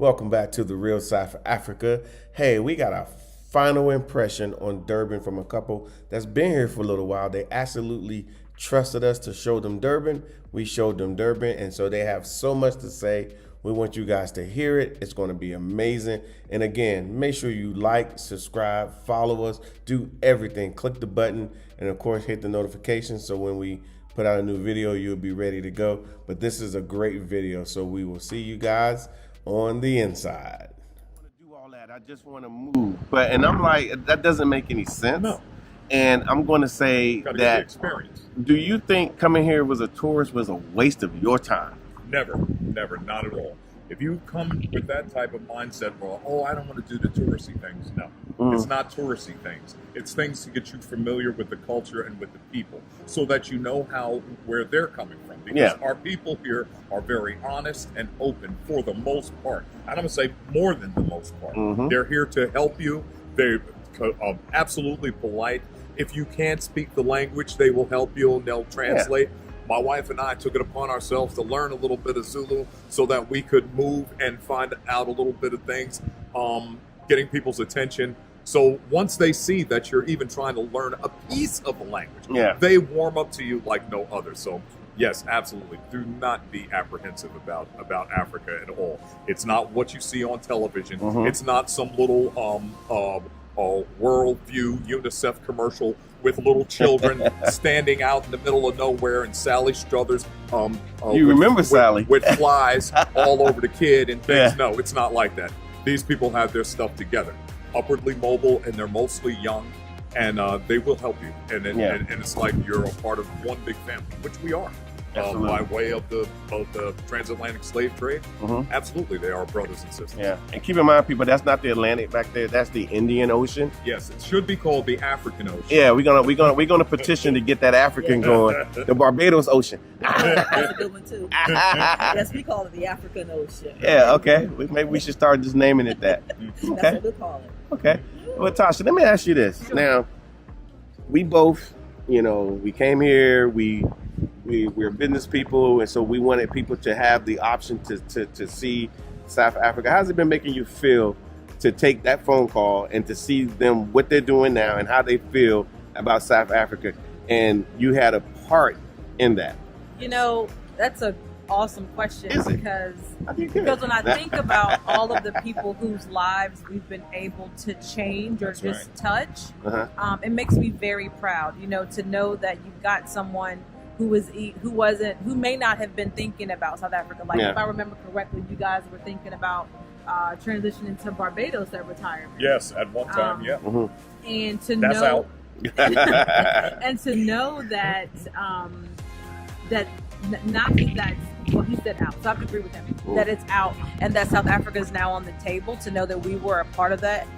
Welcome back to the Real South Africa. Hey, we got a final impression on Durban from a couple that's been here for a little while. They absolutely trusted us to show them Durban. We showed them Durban, and so they have so much to say. We want you guys to hear it. It's going to be amazing. And again, make sure you like, subscribe, follow us, do everything. Click the button, and of course, hit the notifications so when we put out a new video, you'll be ready to go. But this is a great video, so we will see you guys on the inside. I want to do all that. I just want to move. And I'm like, that doesn't make any sense. No. And I'm going to say that, experience. Do you think coming here as a tourist was a waste of your time? Never, not at all. If you come with that type of mindset, well, oh, I don't want to do the touristy things. No, It's not touristy things. It's things to get you familiar with the culture and with the people so that you know where they're coming from. Because our people here are very honest and open for the most part. I'm going to say more than the most part. They're here to help you. They're absolutely polite. If you can't speak the language, they will help you and they'll translate. My wife and I took it upon ourselves to learn a little bit of Zulu so that we could move and find out a little bit of things, getting people's attention. So once they see that you're even trying to learn a piece of the language, they warm up to you like no other. So yes, absolutely. Do not be apprehensive about Africa at all. It's not what you see on television. It's not some little worldview UNICEF commercial with little children standing out in the middle of nowhere and Sally Struthers Sally with flies all over the kid and things. No, it's not like that. These people have their stuff together, upwardly mobile, and they're mostly young, and they will help you. And it's like you're a part of one big family, which we are. By way of the transatlantic slave trade, absolutely, they are brothers and sisters. Yeah, and keep in mind, people, that's not the Atlantic back there. That's the Indian Ocean. Yes, it should be called the African Ocean. Yeah, we're gonna petition to get that African going. The Barbados Ocean. That's a good one too. Yes, we call it the African Ocean. Yeah, okay. Maybe we should start just naming it that. Okay. That's what we call it. Okay. Well, Tasha, let me ask you this. Sure. Now, we both, we came here. We're business people, and so we wanted people to have the option to see South Africa. How's it been making you feel to take that phone call and to see them, what they're doing now and how they feel about South Africa, and you had a part in that? That's an awesome question. Is it? Because when I think about all of the people whose lives we've been able to change or touch, it makes me very proud, to know that you've got someone who may not have been thinking about South Africa. If I remember correctly, you guys were thinking about transitioning to Barbados at retirement. Yes, at one time, And to That's know, out. and to know that not that, well, he said out, so I have to agree with him that it's out, and that South Africa is now on the table. To know that we were a part of that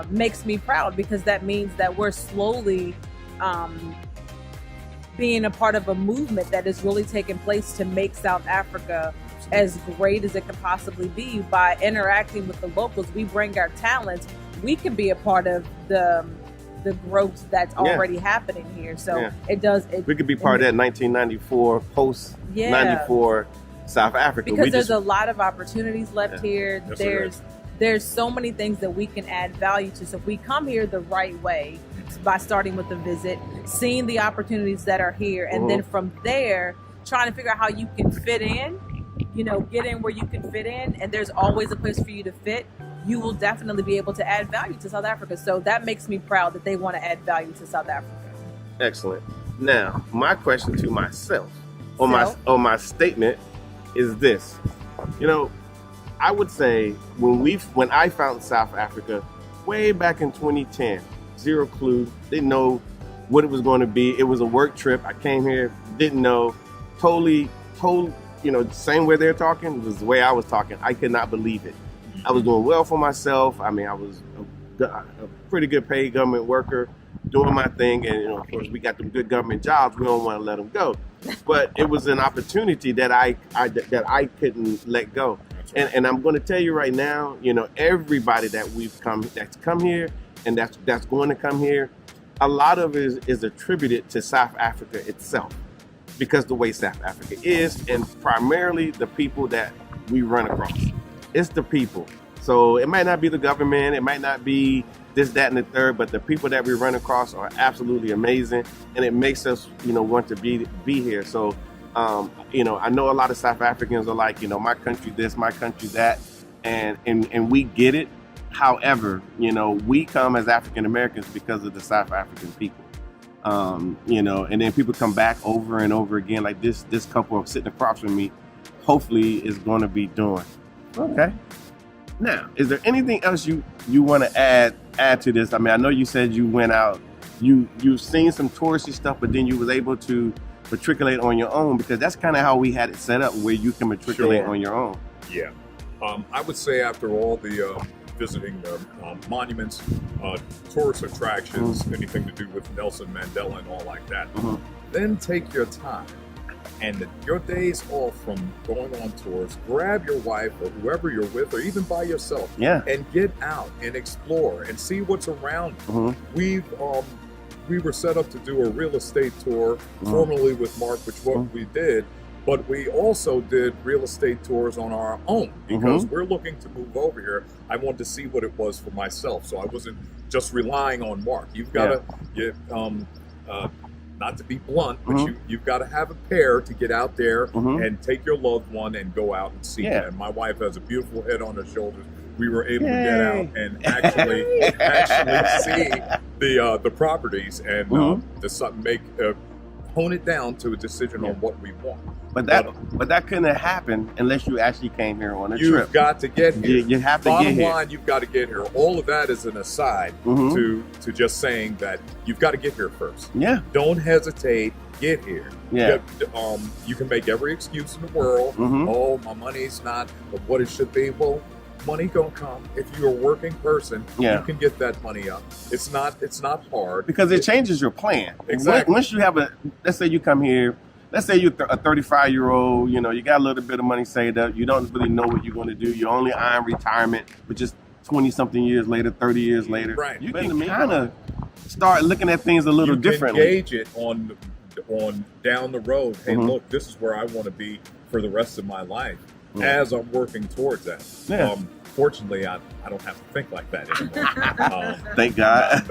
makes me proud, because that means that we're slowly being a part of a movement that is really taking place to make South Africa as great as it can possibly be. By interacting with the locals, we bring our talents. We can be a part of the growth that's already happening here. So we could be part of that 1994 post 94 South Africa, because there's a lot of opportunities left here. Yes, there's so many things that we can add value to. So if we come here the right way, by starting with a visit, seeing the opportunities that are here, and then from there trying to figure out how you can fit in, get in where you can fit in, and there's always a place for you to fit, you will definitely be able to add value to South Africa. So that makes me proud that they want to add value to South Africa. Excellent. Now, my question to myself on my statement is this. I would say when I found South Africa way back in 2010, zero clue, didn't know what it was going to be. It was a work trip. I came here, didn't know, totally, same way they're talking was the way I was talking. I could not believe it. I was doing well for myself. I mean, I was a pretty good paid government worker, doing my thing, and of course we got them good government jobs. We don't want to let them go, but it was an opportunity that I couldn't let go. And I'm going to tell you right now, everybody that's come here and that's going to come here, a lot of it is attributed to South Africa itself, because the way South Africa is, and primarily the people that we run across. it's the people. So it might not be the government, it might not be this, that, and the third, but the people that we run across are absolutely amazing, and it makes us, want to be here. So, I know a lot of South Africans are like, my country this, my country that, and we get it. However, we come as African Americans because of the South African people. And then people come back over and over again, like this couple sitting across from me, hopefully is going to be doing. Okay. Now, is there anything else you want to add to this? I mean, I know you said you went out, you've seen some touristy stuff, but then you was able to matriculate on your own, because that's kind of how we had it set up, where you can matriculate on your own. Yeah. I would say after all the visiting the monuments, tourist attractions, anything to do with Nelson Mandela and all like that, then take your time. And your days off from going on tours, grab your wife or whoever you're with, or even by yourself, and get out and explore and see what's around you. We were set up to do a real estate tour, formerly with Mark, which what we did, but we also did real estate tours on our own, because we're looking to move over here. I wanted to see what it was for myself, so I wasn't just relying on Mark. You've got to not to be blunt, but you've got to have a pair to get out there and take your loved one and go out and see them. And my wife has a beautiful head on her shoulders. We were able to get out and actually see the properties and hone it down to a decision on what we want. But that couldn't have happened unless you actually came here on a trip. You've got to get here. You have to Bottom get here. line, you've got to get here. All of that is an aside to just saying that you've got to get here first. Yeah. Don't hesitate. Get here. Yeah. You can make every excuse in the world. Oh, my money's not what it should be. Well, money gonna come. If you're a working person, you can get that money up. It's not hard. Because it changes your plan. Exactly. Once you have let's say you come here, let's say you're a 35-year-old, you got a little bit of money saved up. You don't really know what you're going to do. You're only eyeing retirement, but just 20-something years later, 30 years later. Right. You can kind of start looking at things a little differently. You can gauge it on down the road. Hey, look, this is where I want to be for the rest of my life as I'm working towards that. Yeah. Fortunately, I don't have to think like that anymore. Thank God.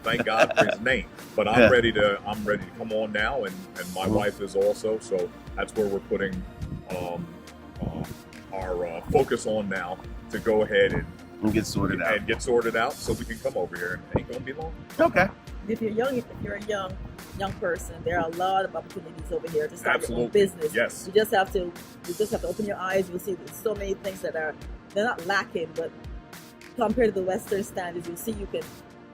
Thank God for His name. But I'm ready to come on now, and my wife is also. So that's where we're putting our focus on now, to go ahead and get sorted out. And get sorted out, so we can come over here. It ain't gonna be long. Okay. If you're a young person, there are a lot of opportunities over here to start your own business. Yes. You just have to open your eyes. You'll see there's so many things they're not lacking, but compared to the Western standards, you see you can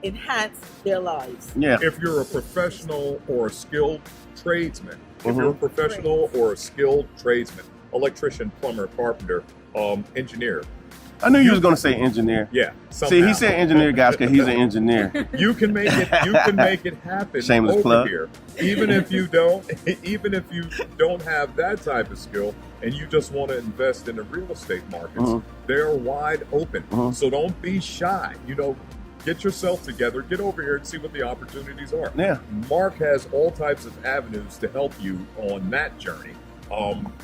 enhance their lives. Yeah. If you're a professional or a skilled tradesman, electrician, plumber, carpenter, engineer. I knew you was going to say engineer. Yeah. Somehow. See, he said engineer, guys, because he's an engineer. You can make it happen. Shameless over plug. Here. Even if you don't have that type of skill, and you just want to invest in the real estate markets, they're wide open. So don't be shy. Get yourself together, get over here and see what the opportunities are. Yeah. Mark has all types of avenues to help you on that journey.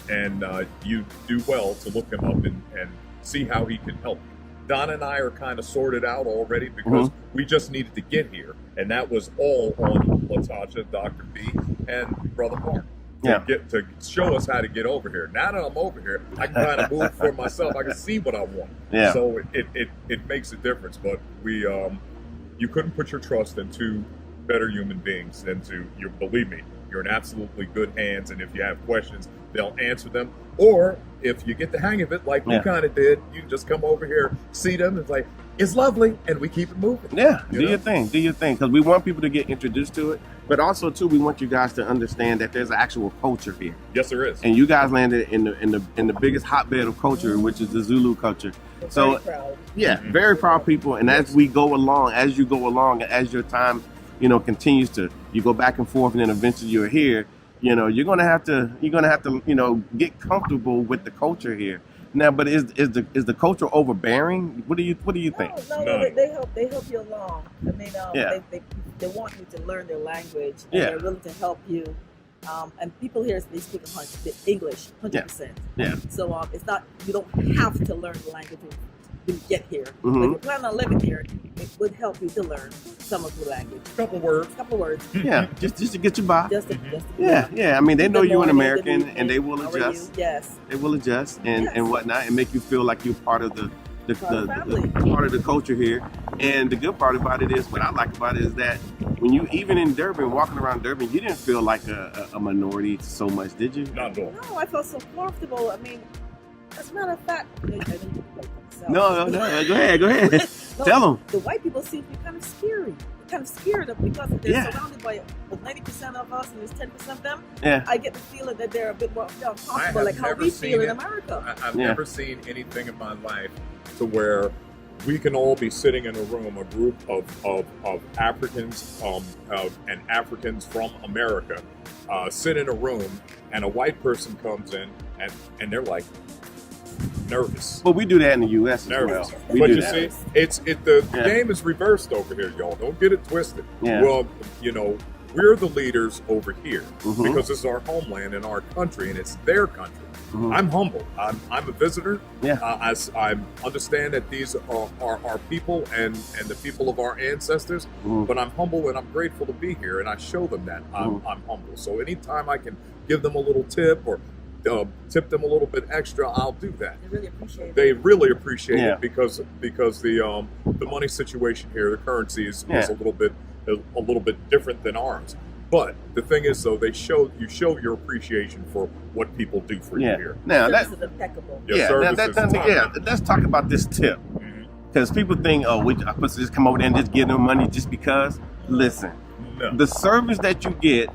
And you do well to look him up and see how he can help you. Don and I are kind of sorted out already, because we just needed to get here. And that was all on Latasha, Dr. B, and Brother Mark. To show us how to get over here. Now that I'm over here, I can kind of move for myself. I can see what I want. Yeah. So it makes a difference. But you couldn't put your trust in two better human beings than believe me, you're in absolutely good hands. And if you have questions, they'll answer them. Or if you get the hang of it, like we kind of did, you just come over here, see them, it's like, it's lovely, and we keep it moving. Yeah, do your thing, because we want people to get introduced to it, but also too, we want you guys to understand that there's an actual culture here. Yes, there is. And you guys landed in the biggest hotbed of culture, which is the Zulu culture. So, very proud. Yeah, very proud people. And as you go along, as your time, continues to, you go back and forth, and then eventually you're here. You're gonna have to get comfortable with the culture here. Now, but is the culture overbearing? What do you think? No, they help you along. I mean, they want you to learn their language, and they're willing to help you And people here, they speak English 100%. Yeah. So it's not, you don't have to learn the language when you get here. Mhm. But if you plan on living here, it would help you to learn some of the language. Couple words. A couple words. Yeah, just to get you by. Just to Yeah. I mean, they know Good you're an morning, American, good and they will evening. How are adjust. you? Yes. They will adjust Yes. and whatnot, and make you feel like you're part of the family. part of the culture here. And the good part about it is, what I like about it is that when you, even in Durban, walking around Durban, you didn't feel like a minority so much, did you? Not at all. No, I felt so comfortable. I mean, as a matter of fact, I didn't like myself. No. Go ahead. No, Tell them. The white people seem to be kind of scary. They're kind of scared of, because they're Yeah. surrounded by 90% of us and there's 10% of them. Yeah. I get the feeling that they're a bit more I comfortable, have like how never we seen feel in it. America. I've Yeah. never seen anything in my life to where we can all be sitting in a room, a group of Africans and Africans from America, sit in a room, and a white person comes in and they're like nervous. But we do that in the U.S. as Nervous. well. We But do you that. see, the Yeah. game is reversed over here, y'all. Don't get it twisted. Yeah. Well, we're the leaders over here Mhm. because it's our homeland and our country, and it's their country. Mhm. I'm humble. I'm a visitor. Yeah. I understand that these are our people and the people of our ancestors, Mhm. but I'm humble and I'm grateful to be here, and I show them that I'm humble. So anytime I can give them a little tip or tip them a little bit extra, I'll do that. They really appreciate it. They really appreciate Yeah. it because the money situation here, the currency is Yeah. a little bit different than ours. But the thing is, though, you show your appreciation for what people do for you Yeah. here. Now that. Service is impeccable. Your Yeah. service Now, is top. let's talk about this tip, Mhm. because people think, oh, we supposed to just come over there and just give them money just because. Listen, No. the service that you get,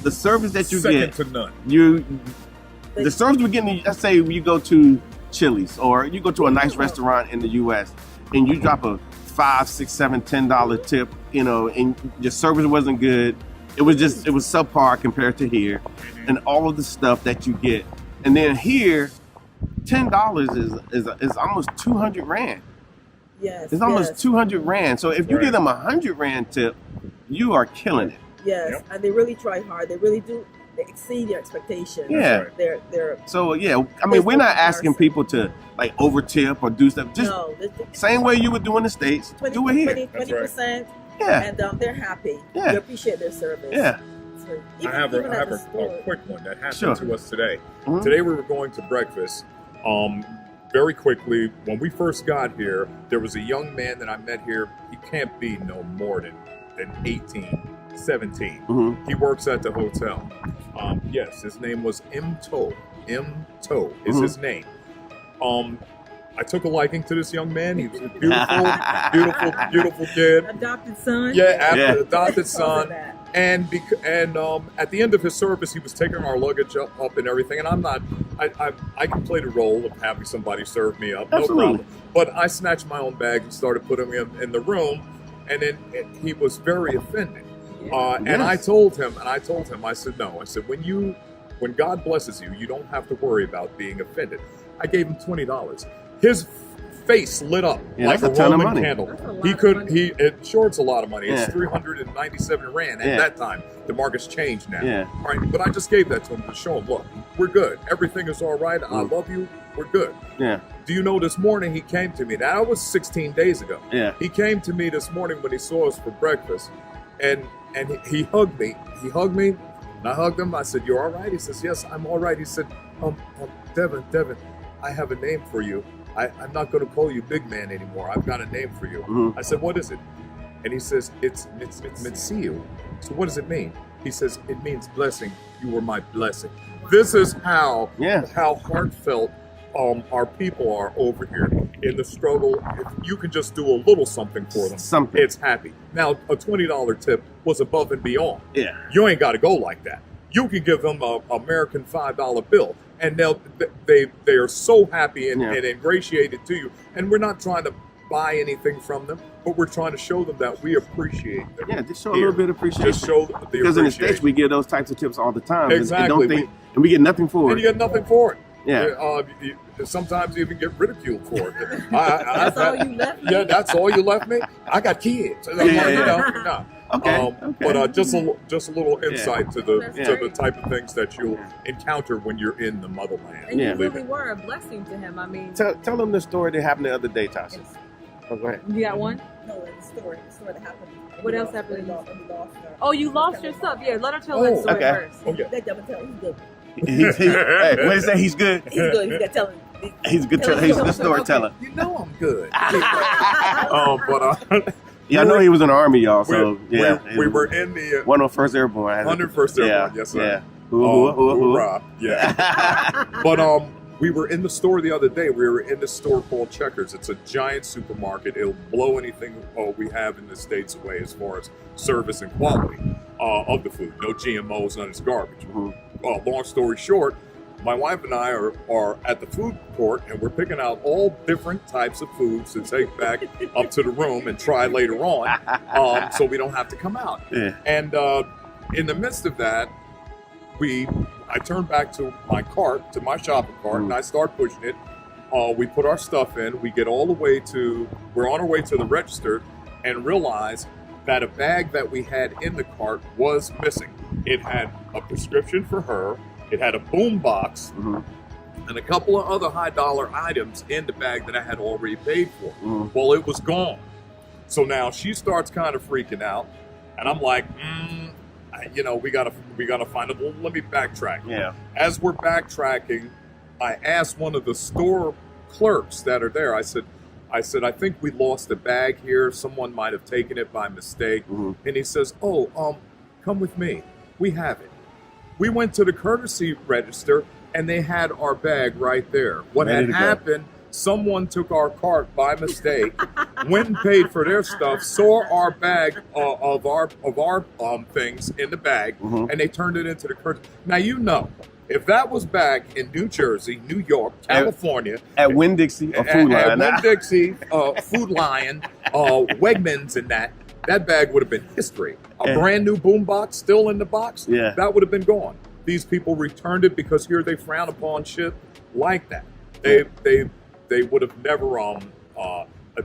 Second to none. the service we're getting. Let's say you go to Chili's or you go to a nice restaurant in the U.S. and you drop a $5, $6, $7, $10 tip, and your service wasn't good. It was subpar compared to here, and all of the stuff that you get, and then here, $10 is almost 200 rand. Yes. It's almost yes. 200 rand. So if you Right. give them 100 rand tip, you are killing it. Yes, Yep. and they really try hard. They really do. They exceed your expectations. Yeah. right. They're So yeah, I mean, There's we're no not asking comparison. people to like over tip or do stuff. Just no. same way you would do in the States, do it here. 20%, Yeah, and they're happy. Yeah. They appreciate their service. yeah. So I even, have even a at the store, quick one that happened Sure. to us today. Mhm. Today we were going to breakfast. Very quickly, when we first got here, there was a young man that I met here. He can't be no more than 18, 17. Mhm. He works at the hotel. Yes, his name was M-To. M-To is Mhm. his name. I took a liking to this young man. He was a beautiful kid. adopted son. Yeah, Yeah. adopted Because of son. that. And at the end of his service, he was taking our luggage up and everything. And I can play the role of having somebody serve me up, no Absolutely. problem. But I snatched my own bag and started putting him in the room, and then he was very offended. And Yes. I told him, I said, no. I said, when God blesses you, you don't have to worry about being offended. I gave him $20. His face lit up Yeah, like a that's a ton of Roman money. candle. That's a lot He of could, money. short's a lot of money. It's Yeah. 397 rand at Yeah. that time. The market's changed now. Yeah. All right, but I just gave that to him to show him, look, we're good. Everything is all right. I love you. We're good. Yeah, Do you know this morning he came to me? That was 16 days ago. yeah. He came to me this morning when he saw us for breakfast, and he hugged me. He hugged me, and I hugged him. I said, "You're all right?" He says, "Yes, I'm all right." He said, Devin, I have a name for you. I'm not going to call you big man anymore. I've got a name for you." Mhm. I said, "What is it?" And he says, "It's Mitsiu." So what does it mean? He says, "It means blessing. You were my blessing." This is how Yeah. heartfelt our people are over here in the struggle. If you can just do a little something for them, Something. it's happy. Now, a $20 tip was above and beyond. Yeah. You ain't got to go like that. You can give them a American $5 bill, and they are so happy and ingratiated to you. And we're not trying to buy anything from them, but we're trying to show them that we appreciate them. Yeah, just show a here. little bit of appreciation. Just show the Because in the States, appreciation. we get those types of tips all the time. Exactly. And we get nothing for And it. you get nothing for it. Yeah. Sometimes you even get ridiculed for it. That's all you left me? Yeah, that's all you left me. I got kids. Yeah. No. Okay. But just a little insight to the That's to great. the type of things that you'll encounter when you're in the motherland. And you Believe really it. were a blessing to him. I mean, Tell them the story that happened the other day, Tasha. Oh, go ahead. you got one? No, the story that happened. What else happened? When we lost her. Oh, you lost your stuff. Yeah, let her tell that story okay. first. Oh yeah. Let them tell he's good. Hey, what did he say? He's good. He's good. He's got telling. He's a good. He's a good storyteller. You know I'm good. Yeah, I know he was in the army, y'all. So yeah, we were in the 101st Airborne. 101st Airborne. Yes, sir. Yeah. Hoorah. Yeah. But we were in the store the other day. We were in this store called Checkers. It's a giant supermarket. It'll blow anything we have in the States away as far as service and quality of the food. No GMOs, none of this garbage. Long story short, my wife and I are at the food court, and we're picking out all different types of foods to take back up to the room and try later on, so we don't have to come out. Yeah. And in the midst of that, I turn back to my cart, to my shopping cart, and I start pushing it. We put our stuff in. We get all the way we're on our way to the register, and realize that a bag that we had in the cart was missing. It had a prescription for her. It had a boom box and a couple of other high dollar items in the bag that I had already paid for. Well, it was gone. So now she starts kind of freaking out, and I'm like, we gotta find it. Well, let me backtrack. Yeah. As we're backtracking, I asked one of the store clerks that are there. I said, I think we lost a bag here. Someone might have taken it by mistake. And he says, come with me. We have it. We went to the courtesy register, and they had our bag right there. What had happened, someone took our cart by mistake, went and paid for their stuff, saw our bag of our things in the bag, and they turned it into the courtesy. Now, if that was back in New Jersey, New York, California, at Winn-Dixie or Food Lion, at Winn-Dixie, Food Lion, Wegmans, and that bag would have been history. A brand new boombox still in the box, that would have been gone. These people returned it because here they frown upon shit like that. They would have never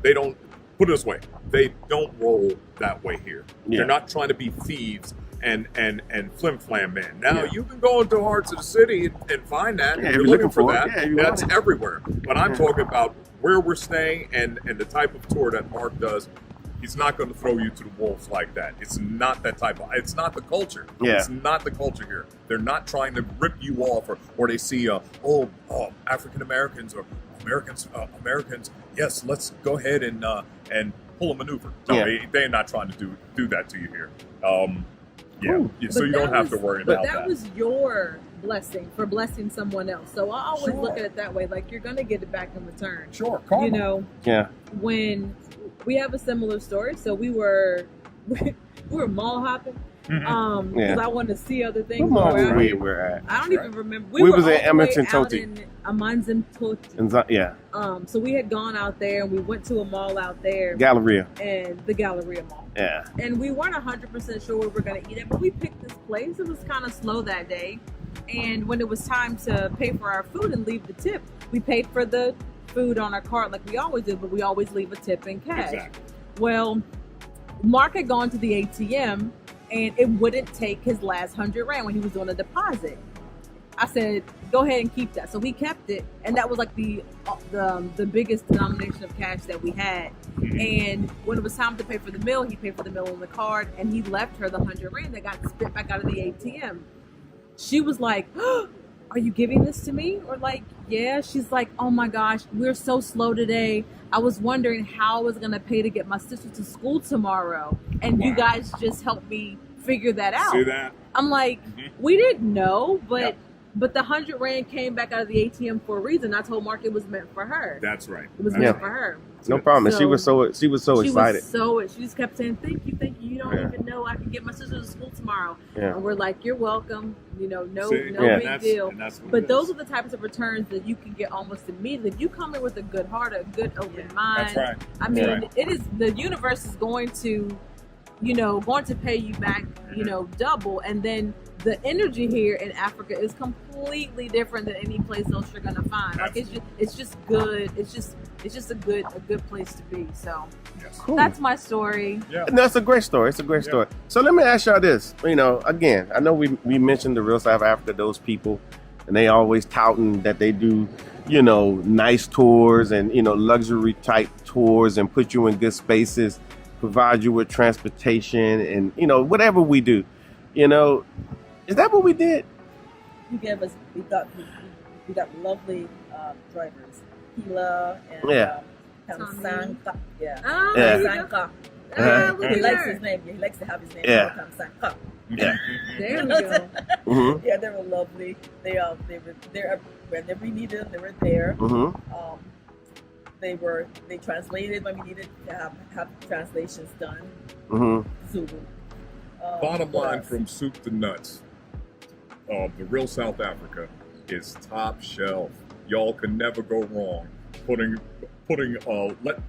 they don't put it this way. They don't roll that way here. They're not trying to be thieves and flim flam men. Now you can go into hearts of the city and find that. If you're looking for that. That's everywhere. But I'm talking about where we're staying and the type of tour that Mark does. He's not going to throw you to the wolves like that. It's not that type of. It's not the culture. It's not the culture here. They're not trying to rip you off, or they see African Americans or Americans. Yes, let's go ahead and pull a maneuver. No, they're not trying to do that to you here. So you don't have to worry about that. But that was your blessing for blessing someone else. So I always look at it that way. Like, you're going to get it back in return. Sure, karma. When we have a similar story. So we were mall hopping. Because I wanted to see other things. What mall we were at? I don't even remember. We was in Edmonton Toti. So we had gone out there, and we went to a mall out there. Galleria. And the Galleria Mall. Yeah. And we weren't 100% sure where we were going to eat it, but we picked this place. It was kind of slow that day. And when it was time to pay for our food and leave the tip, we paid for the food on our cart like we always do, but we always leave a tip in cash. Exactly. Well, Mark had gone to the ATM, and it wouldn't take his last 100 Rand when he was doing a deposit. I said, go ahead and keep that. So he kept it, and that was like the biggest denomination of cash that we had. And when it was time to pay for the meal, he paid for the meal on the card, and he left her the 100 Rand that got spit back out of the ATM. She was like, are you giving this to me? Or like, yeah. She's like, oh my gosh, we're so slow today. I was wondering how I was going to pay to get my sister to school tomorrow. And you guys just helped me figure that out. See that? I'm like, we didn't know, but the 100 Rand came back out of the ATM for a reason. I told Mark it was meant for her. That's right. It was meant for her. No problem. And she was so excited. She just kept saying, thank you. You don't even know I can get my sister to school tomorrow. Yeah. And we're like, you're welcome. No big deal. But those are the types of returns that you can get almost immediately. If you come in with a good heart, a good open mind. That's right. I mean, it is, the universe is going to pay you back, double. And then the energy here in Africa is completely different than any place else you're gonna find. Like it's just good. It's just a good place to be. So Cool. that's my story. Yeah. No, it's a great story. It's a great story. So let me ask y'all this. You know, again, I know we mentioned the real South Africa, those people, and they always touting that they do, you know, nice tours and, you know, luxury type tours and put you in good spaces, provide you with transportation and, you know, whatever we do. You know, is that what we did? You gave us, we got lovely drivers, Hila and Yeah. Kamsanka. Yeah. Oh, Yeah. Kamsanka. look He at likes her. his name. He likes to have his name. Yeah. Kamsanka. Yeah. There we go. Mm-hmm. Yeah, they were lovely. They were there whenever we needed them. They were there. Mm-hmm. They translated when we needed to have translations done. Mm-hmm. Zulu. Bottom line, yes. from soup to nuts, the real South Africa is top shelf. Y'all can never go wrong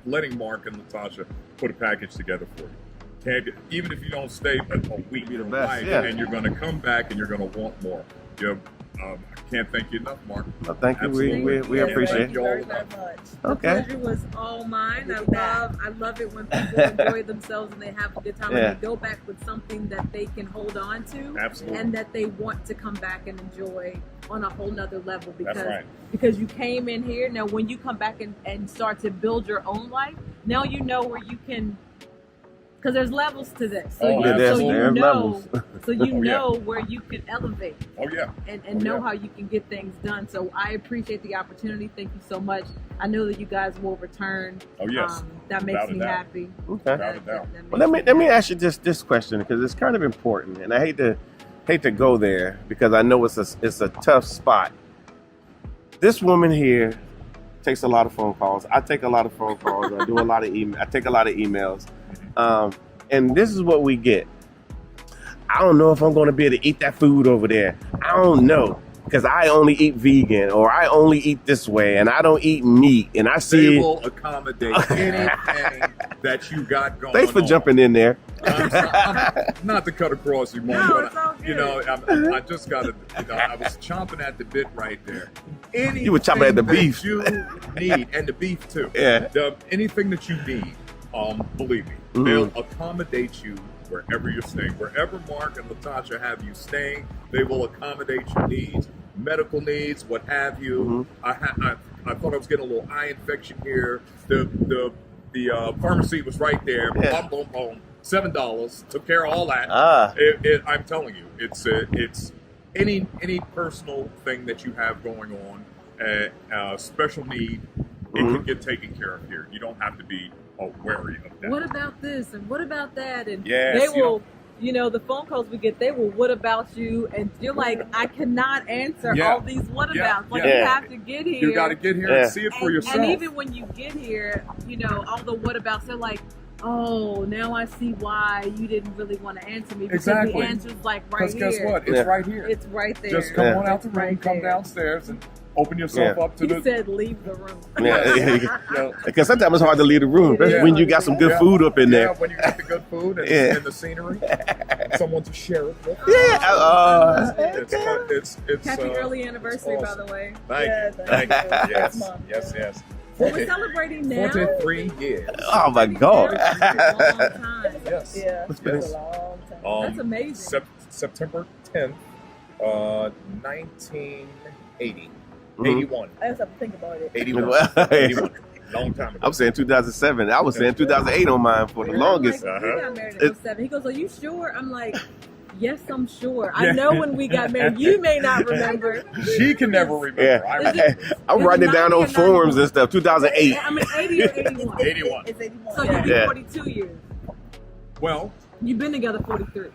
letting Mark and Latasha put a package together for you. Even if you don't stay a week, Be the best, and you're going to come back and you're going to want more. I can't thank you enough, Mark. Well, thank you. Absolutely. We Yes, appreciate thank it. you very, very much. The Okay. pleasure was all mine. We'll be back. I love it when people enjoy themselves and they have a good time Yeah. and they go back with something that they can hold on to Absolutely. and that they want to come back and enjoy on a whole nother level That's right. because you came in here. Now when you come back and start to build your own life, now you know where you can, because there's levels to this. So Oh, you, yeah, there's so you levels. know, so you Oh, yeah. know where you can elevate Oh, yeah. and know how you can get things done. So I appreciate the opportunity. Thank you so much. I know that you guys will return. Oh, yes. That makes Without a me doubt. happy. Okay. Without a doubt. Well, let me ask you this question because it's kind of important, and I hate to go there because I know it's a tough spot. This woman here takes a lot of phone calls. I take a lot of phone calls. I do a lot of email. I take a lot of emails, and this is what we get. I don't know if I'm going to be able to eat that food over there. I don't know because I only eat vegan or I only eat this way and I don't eat meat. And I They see. will accommodate anything that you got going on. Thanks for jumping in there. Not to cut across you, Mark, No, but it's all good. you know, I just got to. I was chomping at the bit right there. You were chomping at the Anything beef. that you need, and the beef too. Yeah. Anything that you need, believe me, Mhm. they'll accommodate you wherever you're staying. Wherever Mark and Latasha have you staying, they will accommodate your needs, medical needs, what have you. I thought I was getting a little eye infection here. The pharmacy was right there. Yeah. Boom, boom, boom. $7 took care of all that. I'm telling you, it's any personal thing that you have going on, special need, it can get taken care of here. You don't have to be wary of that. What about this and what about that? And Yes, they will, the phone calls we get, they will, what about you? And you're like, I cannot answer Yeah. all these what abouts. Yeah. Like, Yeah. you have to get here. You got to get here Yeah. and see it for yourself. And even when you get here, all the what abouts, they're like, oh, now I see why you didn't really want to answer me. Because Exactly. the answer's like right here. Because guess what? It's Yeah. right here. It's right there. Just come Yeah. on out the It's room, right come there. downstairs, and open yourself up to He the. said, leave the room. Yeah. Because sometimes it's hard to leave the room, especially Yeah. when you got some good food up in Yeah, there. when you got the good food and, Yeah. and the scenery, someone to share it with. It's Happy early anniversary, awesome. by the way. Thank Yeah, you. thank Thank you. you. Yes. Mom. Yes. Well, we're celebrating now. 43 years. Oh my God. That's a long time. Yes. Yeah, That's it's a long time. That's amazing. September 10th, 1980. Mhm. 81. I just have to think about it. 81. 81. Long time ago. I'm saying 2007. I was saying 2008 on mine for the And longest. I'm like, we got married in 07. He goes, are you sure? I'm like, yes, I'm sure. I know when we got married. You may not remember. She can never remember. Yeah. I Is remember. it- I'm Is writing it it down on 90 or forums and stuff. 2008. I mean, 80 or 81. 81. It's 81. So yeah. you've Yeah. been 42 years. Well, You've been together 43.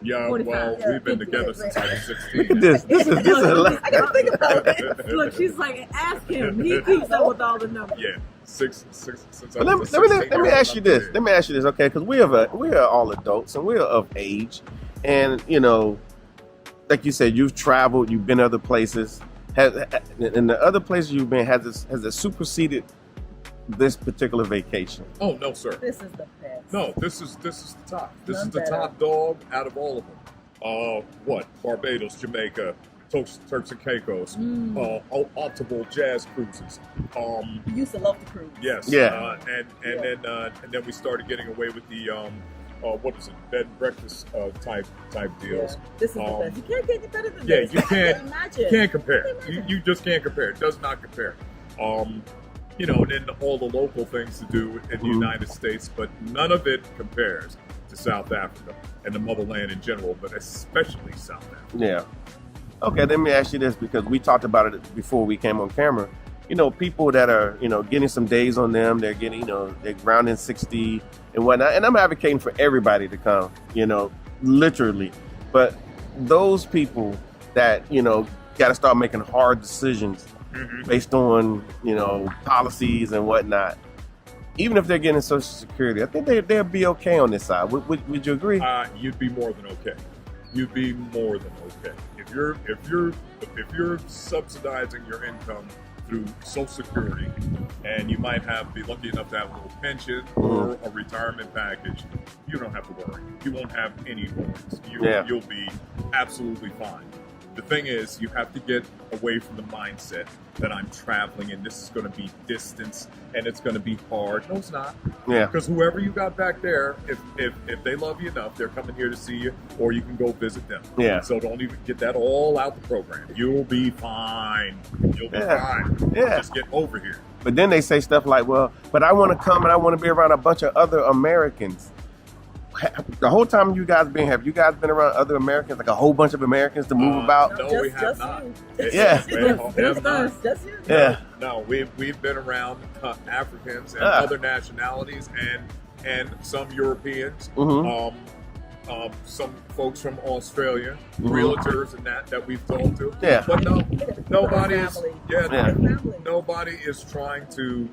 yeah, 45. well, Yeah, we've been 50, together right. since I was 16. Look at this. This is a lot. I gotta think about it. Look, she's like, ask him. He keeps up with all the numbers. Yeah, six since I But was let me ask you this. Let me ask you this, okay? Because we are all adults and we're of age, and like you said, you've traveled, you've been other places. And the other places you've been has it superseded this particular vacation? Oh no, sir. This is the best. No, this is the top. This None is the better. top dog out of all of them. Barbados, Jamaica, Turks and Caicos, optimal jazz cruises. You used to love the cruise. Yes. Yeah. And then we started getting away with the what is it, bed and breakfast type deals. Yeah. This is the best. You can't get any better than Yeah, this. you can't. Imagine. You can't compare. You just can't compare. It does not compare. You know, and then all the local things to do in the United States, but none of it compares to South Africa and the motherland in general, but especially South Africa. Yeah. Okay, let me ask you this, because we talked about it before we came on camera. You know, people that are, you know, getting some days on them, they're getting, you know, they're grounding 60 and whatnot. And I'm advocating for everybody to come, you know, literally. But those people that, you know, got to start making hard decisions based on, you know, policies and whatnot. Even if they're getting Social Security, I think they'll be okay on this side. Would you agree? You'd be more than okay. You'd be more than okay. If you're subsidizing your income through Social Security, and you might be lucky enough to have a little pension or a retirement package, you don't have to worry. You won't have any worries. You'll be absolutely fine. The thing is, you have to get away from the mindset that I'm traveling and this is going to be distance and it's going to be hard. No, it's not. Yeah. Because whoever you got back there, if they love you enough, they're coming here to see you, or you can go visit them. Yeah. So don't even get that all out the program. You'll be fine. You'll be fine. Yeah. Just get over here. But then they say stuff like, well, but I want to come and I want to be around a bunch of other Americans. The whole time have you guys been around other Americans, like a whole bunch of Americans to move about? No, we have not. Yeah. Just you. Yeah. No, we've been around Africans and other nationalities and some Europeans, some folks from Australia, realtors and that we've talked to. Yeah. But nobody is trying to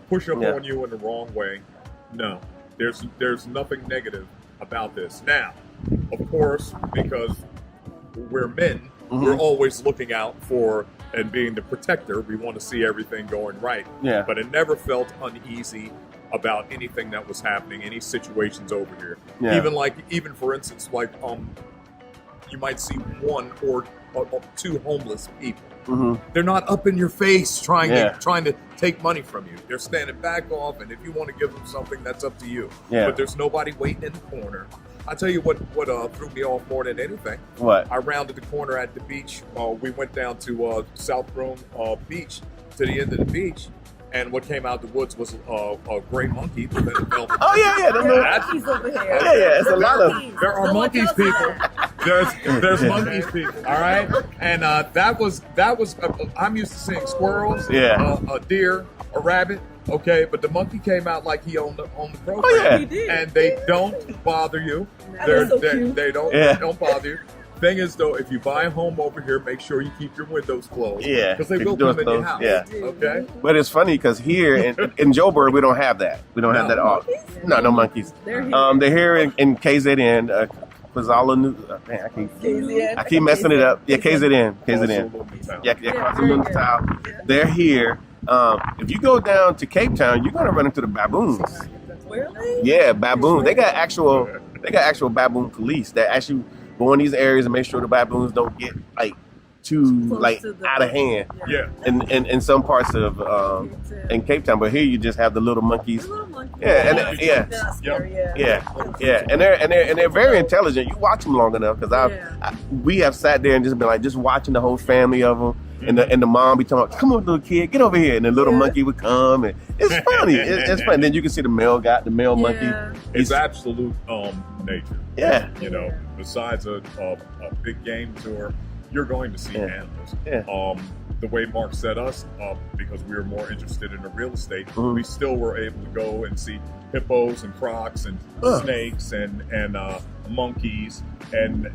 push up on you in the wrong way. No. There's nothing negative about this. Now, of course, because we're men, we're always looking out for and being the protector. We want to see everything going right. Yeah. But it never felt uneasy about anything that was happening, any situations over here. Yeah. Even for instance, like you might see one or two homeless people. They're not up in your face trying to take money from you. They're standing back off, and if you want to give them something, that's up to you. Yeah. But there's nobody waiting in the corner. I tell you what threw me off more than anything. What? I rounded the corner at the beach. We went down to South Broome Beach, to the end of the beach. And what came out the woods was a gray monkey. But then it fell. Oh yeah. Monkeys over here. Yeah. It's a lot of. There are monkeys people. There's monkeys people. All right. And that was. I'm used to seeing squirrels. Yeah. A deer, a rabbit. Okay, but the monkey came out like he owned the program. Oh yeah. He did. And they don't bother you. They don't bother you. Thing is, though, if you buy a home over here, make sure you keep your windows closed. Yeah. Because they will come in your house. Yeah. Okay? But it's funny because here in Joburg, we don't have that. We don't have that at all. No monkeys. They're here. They're here in KZN. I keep messing it up. Yeah, KZN. Yeah, KwaZulu-Natal. They're here. If you go down to Cape Town, you're gonna run into the baboons. Really? Yeah, baboons. They got actual baboon police that actually go in these areas and make sure the baboons don't get too out of hand. Yeah. In some parts of in Cape Town, but here you just have the little monkeys. Yeah, and they're very intelligent. You watch them long enough because we have sat there and just been just watching the whole family of them. And the mom be talking, "Come on, little kid, get over here." And the little monkey would come, and it's funny. It's funny. Then you can see the male monkey. It's absolute nature. Yeah. You know, besides a big game tour, you're going to see animals. Yeah. The way Mark set us up, because we were more interested in the real estate, we still were able to go and see hippos and crocs and snakes and monkeys and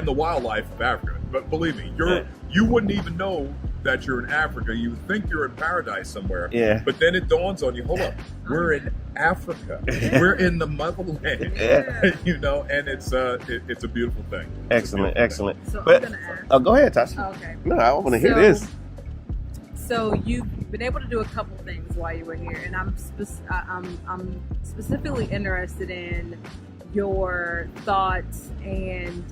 the wildlife of Africa. But believe me, you wouldn't even know that you're in Africa. You think you're in paradise somewhere. Yeah. But then it dawns on you, hold up, we're in Africa. We're in the motherland. You know, and it's a beautiful thing. Excellent. So But I'm gonna ask. go ahead, Tasha. Okay. No, I want to hear this. So you've been able to do a couple things while you were here, and I'm specifically interested in your thoughts and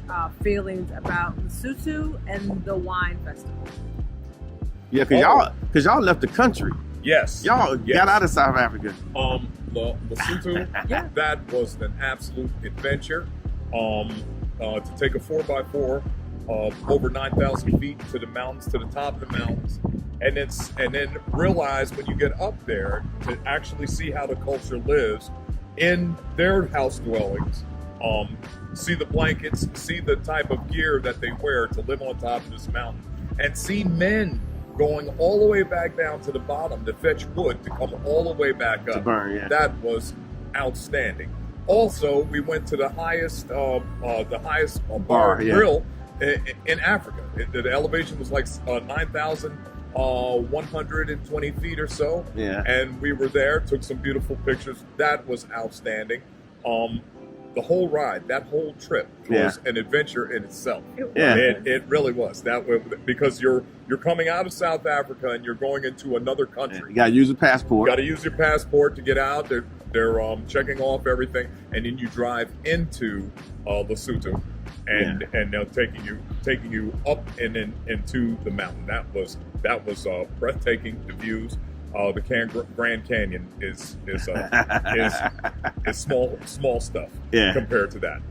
feelings about Lesotho and the wine festival. Yeah, cause y'all left the country. Yes. Y'all got out of South Africa. Lesotho, Yeah. that was an absolute adventure. To take a 4x4 over 9,000 feet to the mountains, to the top of the mountains, and then realize when you get up there to actually see how the culture lives in their house dwellings. See the blankets, see the type of gear that they wear to live on top of this mountain, and see men going all the way back down to the bottom to fetch wood to come all the way back up. To burn, yeah. That was outstanding. Also, we went to the highest bar yeah. grill in Africa. The elevation was like 9,120 feet or so. Yeah. And we were there, took some beautiful pictures. That was outstanding. The whole ride, that whole trip was an adventure in itself. Yeah. It really was. That was, because you're coming out of South Africa and you're going into another country. You gotta use a passport. You got to use your passport to get out. They're checking off everything, and then you drive into Lesotho, and they're taking you up and then into the mountain. That was breathtaking. The views. The Grand Canyon is small stuff compared to that.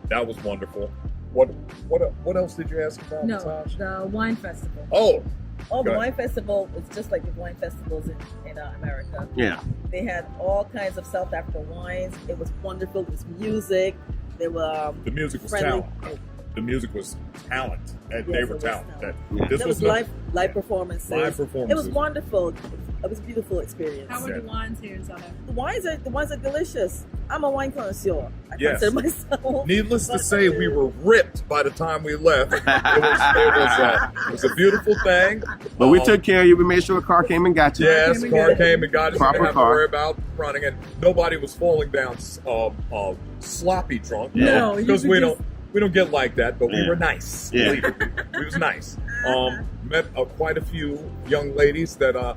That was wonderful. What else did you ask about? No, Natasha? the wine festival. Oh, Go the ahead. wine festival was just like the wine festivals in America. Yeah. They had all kinds of South African wines. It was wonderful. It was music. There were The music was friendly. talent. The music was talent, and they Yes, were it was talented. talent. This There was not- live performances. Live It performances. was wonderful. It was a beautiful experience. How were the wines here in South Africa? The wines are delicious. I'm a wine connoisseur. I Yes. consider myself. Needless to But- say, we were ripped by the time we left. It was a beautiful thing. But we took care of you. We made sure a car came and got you. Yes, car came and got us. Proper We didn't have to car. worry about running, and nobody was falling down sloppy drunk. No, you because could we just- don't get like that, but we Yeah. were nice. Yeah. Believe it. We was nice. Met quite a few young ladies that I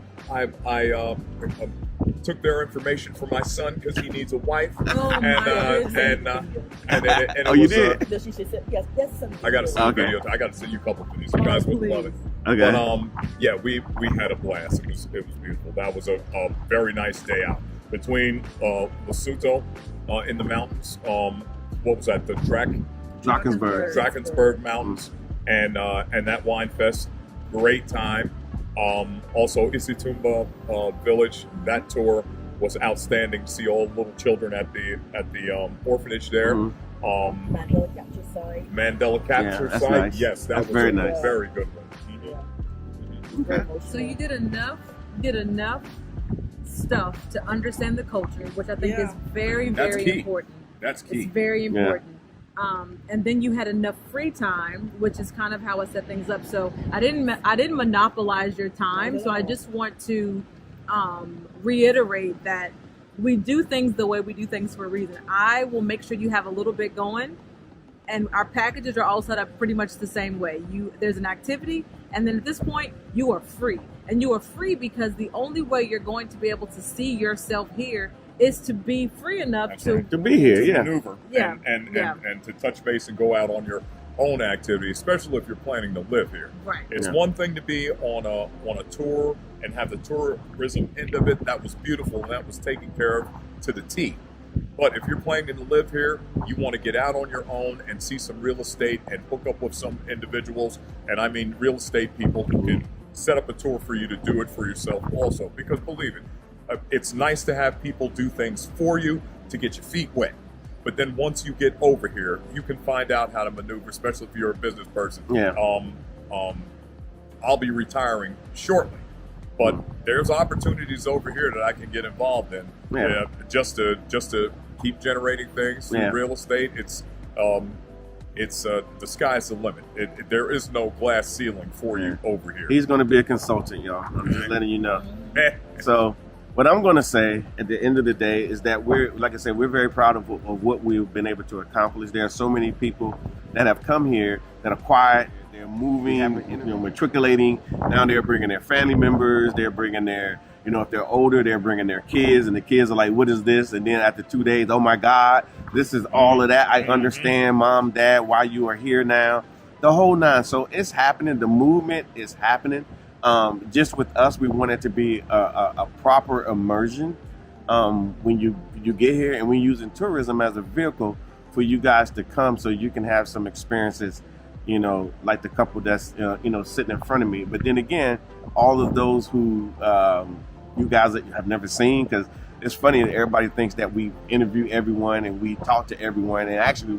took their information for my son because he needs a wife. Oh and my and it Oh, you was, did? She said, yes, some I got to send Okay. you videos. I got to send you a couple of videos. You guys would love it. Okay. But yeah, we had a blast. It was beautiful. That was a very nice day out between Lesotho in the mountains. What was that? The Drakensberg. Drakensberg Mountains and that wine fest. Great time. Also Isitumba Village. That tour was outstanding. To see all the little children at the orphanage there. Mhm. Mandela capture site. Mandela capture that's site. nice. Yes, that That's was very a nice. very good one. Okay. So you did enough stuff to understand the culture, which I think is very, That's very key. important. That's It's key. very important. And then you had enough free time, which is kind of how I set things up. So I didn't monopolize your time. So I just want to reiterate that we do things the way we do things for a reason. I will make sure you have a little bit going, and our packages are all set up pretty much the same way. There's an activity, and then at this point you are free, and you are free because the only way you're going to be able to see yourself here is to be free enough to be here, to yeah. maneuver Yeah, and yeah. to touch base and go out on your own activity, especially if you're planning to live here. Right. It's Yeah. one thing to be on a tour and have the tourism end of it. That was beautiful and that was taken care of to the T. But if you're planning to live here, you want to get out on your own and see some real estate and hook up with some individuals, and I mean real estate people who can set up a tour for you to do it for yourself also. Because believe it, it's nice to have people do things for you to get your feet wet. But then once you get over here, you can find out how to maneuver, especially if you're a business person. Yeah. I'll be retiring shortly, but there's opportunities over here that I can get involved in. Yeah. Just to keep generating things through Yeah. real estate. It's the sky's the limit. There is no glass ceiling for you over here. He's going to be a consultant, y'all. I'm just letting you know. So what I'm going to say at the end of the day is that we're very proud of what we've been able to accomplish. There are so many people that have come here that are quiet. They're moving, matriculating. Now they're bringing their family members. They're bringing their You know, if they're older, they're bringing their kids, and the kids are like, what is this? And then after 2 days, oh my God, this is all of that. I understand, Mom, Dad, why you are here now. The whole nine. So it's happening. The movement is happening. Just with us, we want it to be a proper immersion when you get here, and we're using tourism as a vehicle for you guys to come so you can have some experiences, you know, like the couple that's, you know, sitting in front of me. But then again, all of those who you guys have never seen, because it's funny that everybody thinks that we interview everyone and we talk to everyone, and actually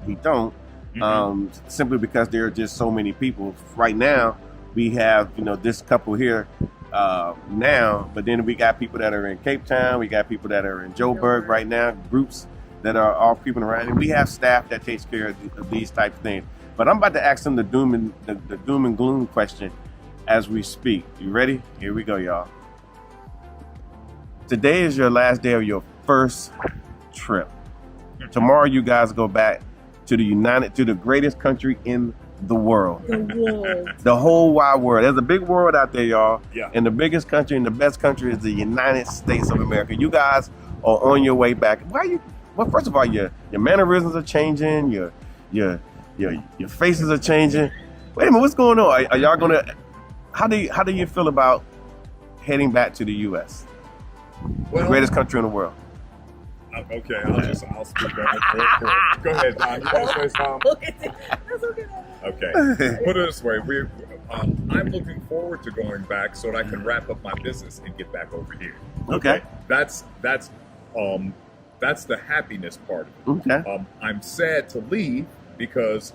we don't, simply because there are just so many people. Right now, we have, you know, this couple here now, but then we got people that are in Cape Town, we got people that are in Joburg right now, groups that are all creeping around, and we have staff that takes care of these type of things. But I'm about to ask them the doom and gloom question as we speak. You ready? Here we go, y'all. Today is your last day of your first trip. Tomorrow you guys go back to the greatest country in the world. The whole wide world. There's a big world out there, y'all. Yeah. And the biggest country and the best country is the United States of America. You guys are on your way back. Why are you? Well, first of all, your mannerisms are changing. Your faces are changing. Wait a minute, what's going on? Are y'all gonna? How do you feel about heading back to the U.S.? Well, the greatest country in the world. Okay, I'll speak on it real quick. Go ahead, Don. You want to say something? That's okay. Okay. Put it this way: I'm looking forward to going back so that I can wrap up my business and get back over here. Okay. That's the happiness part of it. Okay. I'm sad to leave because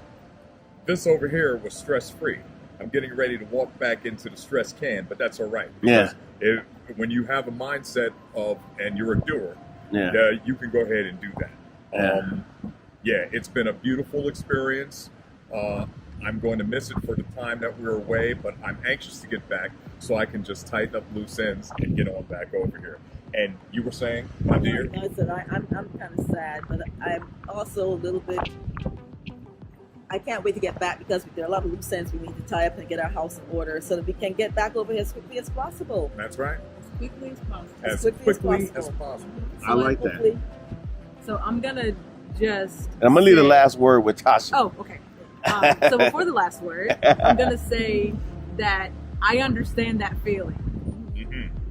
this over here was stress-free. I'm getting ready to walk back into the stress can, but that's all right. Because when you have a mindset and you're a doer, you can go ahead and do that. It's been a beautiful experience. I'm going to miss it for the time that we're away, but I'm anxious to get back so I can just tighten up loose ends and get on back over here. And you were saying, my dear? I said I'm kind of sad, but I'm also a little bit. I can't wait to get back because there are a lot of loose ends we need to tie up and get our house in order so that we can get back over here as quickly as possible. That's right. As quickly as possible. As quickly as possible. I like that. So I'm gonna just. I'm gonna leave the last word with Tasha. Oh, okay. So before the last word, I'm gonna say that I understand that feeling.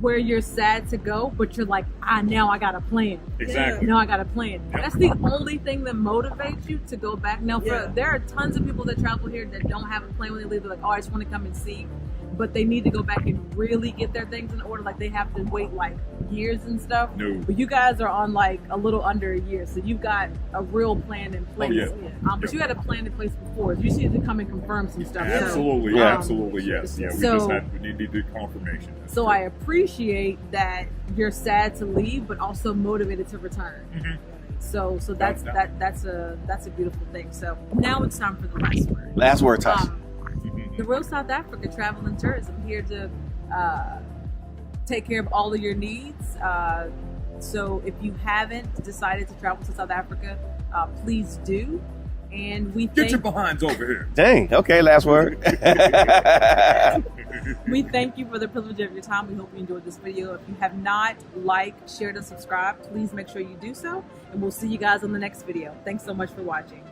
Where you're sad to go, but you're like, now I got a plan. Exactly. Now I got a plan. That's the only thing that motivates you to go back. Now, there are tons of people that travel here that don't have a plan when they leave. They're like, I just want to come and see. But they need to go back and really get their things in order. Like, they have to wait, like, years and stuff. No. But you guys are on, like, a little under a year. So you've got a real plan in place. But you had a plan in place before. You just need to come and confirm some stuff. Absolutely. Absolutely, yes. Yeah, we needed confirmation. So I appreciate that you're sad to leave, but also motivated to return. So that's a beautiful thing. So now it's time for the last word. Last word, Tasha. The Real South Africa Travel and Tourism, here to take care of all of your needs. So if you haven't decided to travel to South Africa, please do. And we get your behinds over here. Dang. Okay, last word. We thank you for the privilege of your time. We hope you enjoyed this video. If you have not liked, shared, and subscribed, please make sure you do so. And we'll see you guys on the next video. Thanks so much for watching.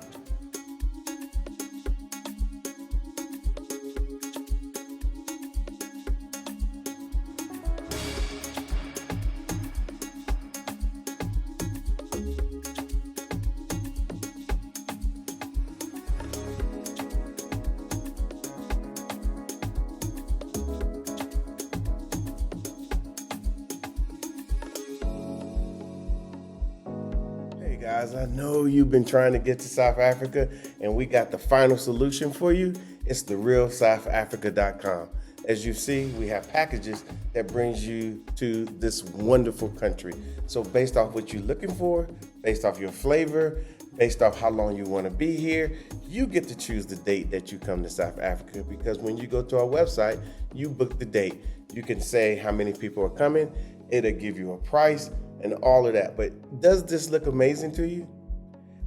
Guys, I know you've been trying to get to South Africa, and we got the final solution for you. It's therealsouthafrica.com. As you see, we have packages that brings you to this wonderful country. So based off what you're looking for, based off your flavor, based off how long you want to be here, you get to choose the date that you come to South Africa, because when you go to our website, you book the date. You can say how many people are coming. It'll give you a price and all of that. But does this look amazing to you?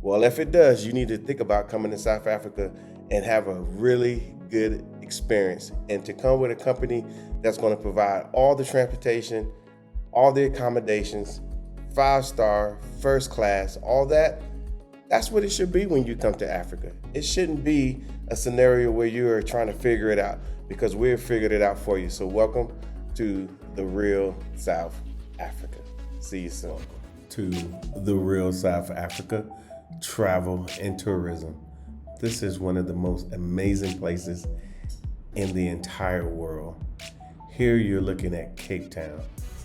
Well, if it does, you need to think about coming to South Africa and have a really good experience. And to come with a company that's going to provide all the transportation, all the accommodations, 5-star, first class, all that. That's what it should be when you come to Africa. It shouldn't be a scenario where you are trying to figure it out, because we've figured it out for you. So welcome to the real South Africa. See you soon. To the real South Africa, travel and tourism. This is one of the most amazing places in the entire world. Here you're looking at Cape Town,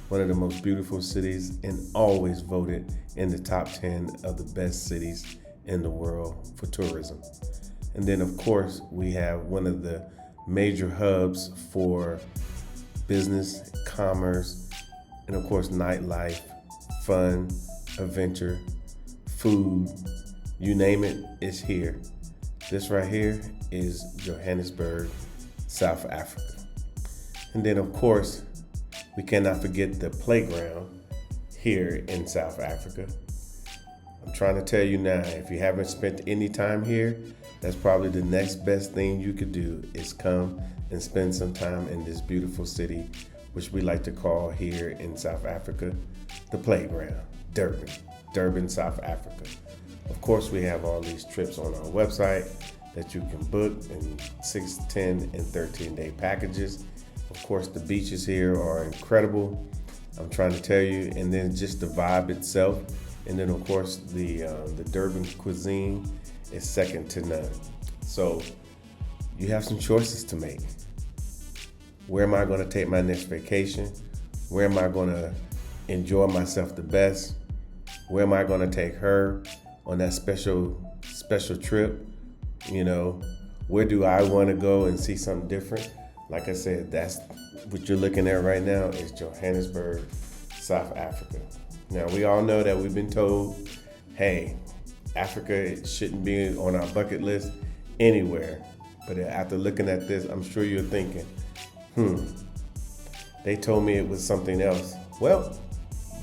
one of the most beautiful cities and always voted in the top 10 of the best cities in the world for tourism. And then of course, we have one of the major hubs for business, commerce, and of course, nightlife, fun, adventure, food, you name it, it's here. This right here is Johannesburg, South Africa. And then of course, we cannot forget the playground here in South Africa. I'm trying to tell you now, if you haven't spent any time here, that's probably the next best thing you could do is come and spend some time in this beautiful city, which we like to call here in South Africa, the playground, Durban, South Africa. Of course, we have all these trips on our website that you can book in 6, 10, and 13-day packages. Of course, the beaches here are incredible. I'm trying to tell you, and then just the vibe itself. And then of course, the Durban cuisine is second to none. So you have some choices to make. Where am I gonna take my next vacation? Where am I gonna enjoy myself the best? Where am I gonna take her on that special trip? You know, where do I wanna go and see something different? Like I said, that's what you're looking at right now is Johannesburg, South Africa. Now, we all know that we've been told, hey, Africa shouldn't be on our bucket list anywhere. But after looking at this, I'm sure you're thinking, they told me it was something else. Well,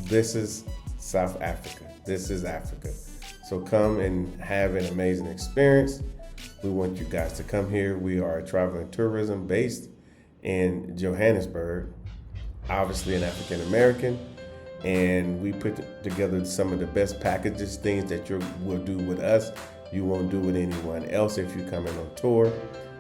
this is South Africa. This is Africa. So come and have an amazing experience. We want you guys to come here. We are travel and tourism based in Johannesburg, obviously an African American, and we put together some of the best packages, things that you will do with us, you won't do with anyone else if you come in on tour.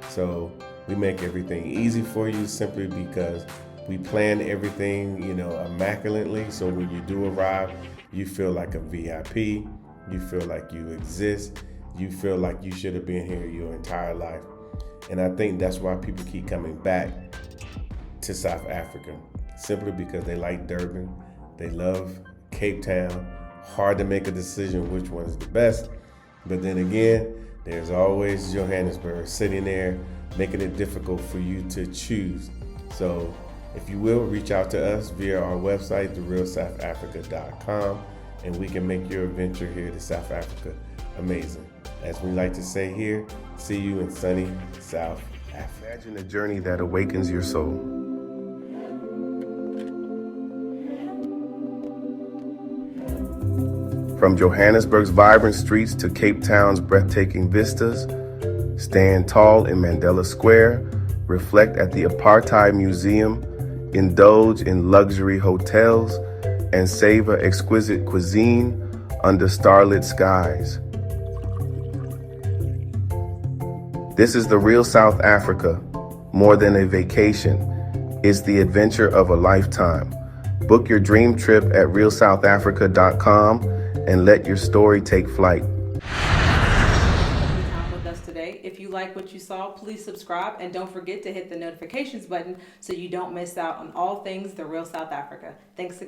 So we make everything easy for you simply because we plan everything, immaculately. So when you do arrive, you feel like a VIP, you feel like you exist, you feel like you should have been here your entire life. And I think that's why people keep coming back to South Africa, simply because they like Durban, they love Cape Town. Hard to make a decision which one is the best. But then again, there's always Johannesburg sitting there, making it difficult for you to choose. So if you will, reach out to us via our website, therealsouthafrica.com, and we can make your adventure here to South Africa amazing. As we like to say here, see you in sunny South Africa. Imagine a journey that awakens your soul. From Johannesburg's vibrant streets to Cape Town's breathtaking vistas, stand tall in Mandela Square, reflect at the Apartheid Museum, indulge in luxury hotels, and savor exquisite cuisine under starlit skies. This is the real South Africa. More than a vacation, it's the adventure of a lifetime. Book your dream trip at realsouthafrica.com and let your story take flight. Time with us today. If you like what you saw, please subscribe and don't forget to hit the notifications button so you don't miss out on all things The Real South Africa. Thanks again.